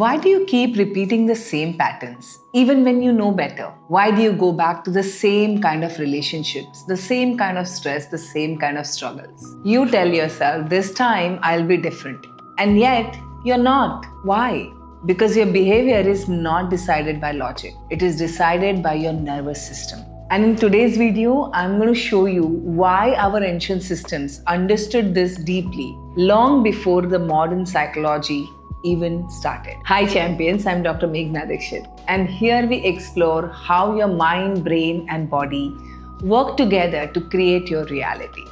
Why do you keep repeating the same patterns, even when you know better? Why do you go back to the same kind of relationships, the same kind of stress, the same kind of struggles? You tell yourself, this time I'll be different. And yet, you're not. Why? Because your behavior is not decided by logic. It is decided by your nervous system. And in today's video, I'm going to show you why our ancient systems understood this deeply long before the modern psychology even started. Hi champions, I'm Dr. Meghna Dixit, and here we explore how your mind, brain and body work together to create your reality.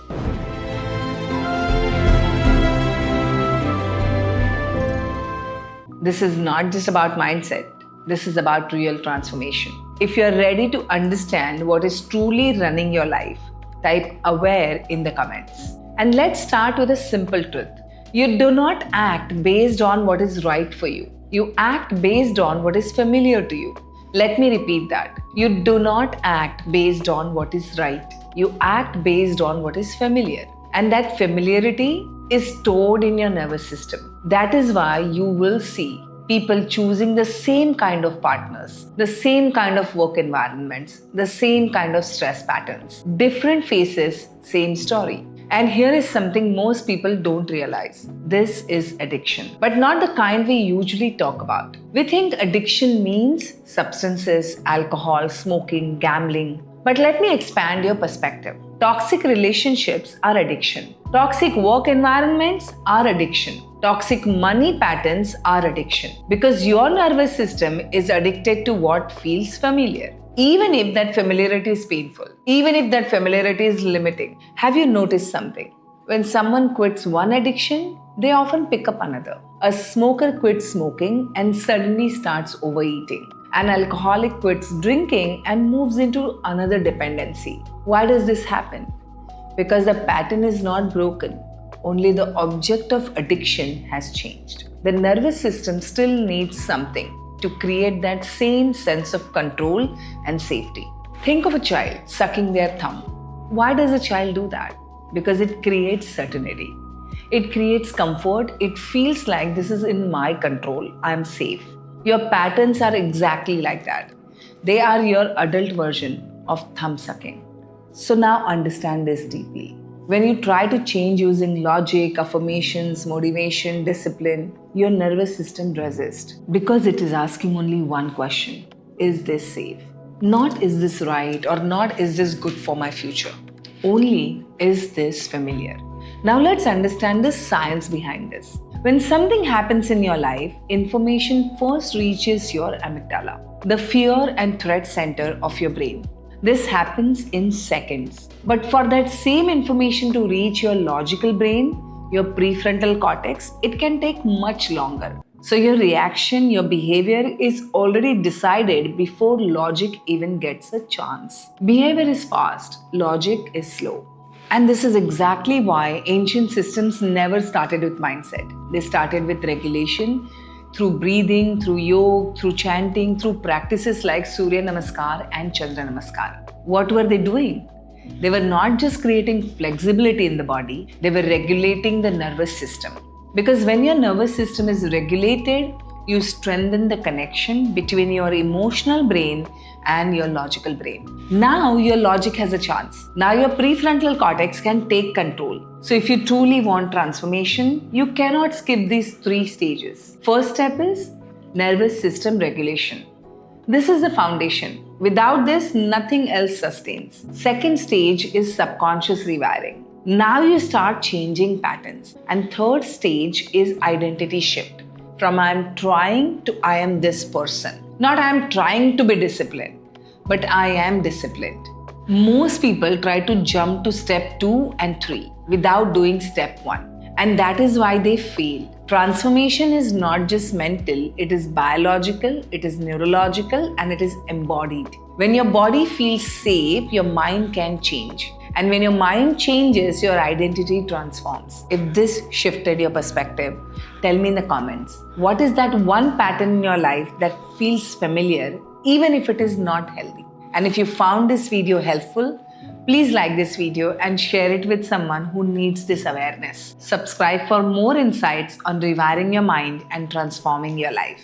This is not just about mindset. This is about real transformation. If you're ready to understand what is truly running your life, type aware in the comments. And let's start with a simple truth. You do not act based on what is right for you. You act based on what is familiar to you. Let me repeat that. You do not act based on what is right. You act based on what is familiar. And that familiarity is stored in your nervous system. That is why you will see people choosing the same kind of partners, the same kind of work environments, the same kind of stress patterns. Different faces, same story. And here is something most people don't realize. This is addiction, but not the kind we usually talk about. We think addiction means substances, alcohol, smoking, gambling. But let me expand your perspective. Toxic relationships are addiction. Toxic work environments are addiction. Toxic money patterns are addiction. Because your nervous system is addicted to what feels familiar. Even if that familiarity is painful, even if that familiarity is limiting. Have you noticed something? When someone quits one addiction, they often pick up another. A smoker quits smoking and suddenly starts overeating. An alcoholic quits drinking and moves into another dependency. Why does this happen? Because the pattern is not broken. Only the object of addiction has changed. The nervous system still needs something to create that same sense of control and safety. Think of a child sucking their thumb. Why does a child do that? Because it creates certainty. It creates comfort. It feels like this is in my control. I'm safe. Your patterns are exactly like that. They are your adult version of thumb sucking. So now understand this deeply. When you try to change using logic, affirmations, motivation, discipline, your nervous system resists because it is asking only one question. Is this safe? Not is this right or not is this good for my future. Only is this familiar. Now let's understand the science behind this. When something happens in your life, information first reaches your amygdala, the fear and threat center of your brain. This happens in seconds. But for that same information to reach your logical brain, your prefrontal cortex, it can take much longer. So your reaction, your behavior is already decided before logic even gets a chance. Behavior is fast, logic is slow. And this is exactly why ancient systems never started with mindset. They started with regulation, through breathing, through yoga, through chanting, through practices like Surya Namaskar and Chandra Namaskar. What were they doing? They were not just creating flexibility in the body, they were regulating the nervous system. Because when your nervous system is regulated, you strengthen the connection between your emotional brain and your logical brain. Now your logic has a chance. Now your prefrontal cortex can take control. So if you truly want transformation, you cannot skip these 3 stages. First step is nervous system regulation. This is the foundation. Without this, nothing else sustains. Second stage is subconscious rewiring. Now you start changing patterns. And third stage is identity shift. From I am trying to I am this person. Not I am trying to be disciplined, but I am disciplined. Most people try to jump to step 2 and 3 without doing step 1. And that is why they fail. Transformation is not just mental, it is biological, it is neurological, and it is embodied. When your body feels safe, your mind can change. And when your mind changes, your identity transforms. If this shifted your perspective, tell me in the comments. What is that one pattern in your life that feels familiar, even if it is not healthy? And if you found this video helpful, Please like this video and share it with someone who needs this awareness. Subscribe for more insights on rewiring your mind and transforming your life.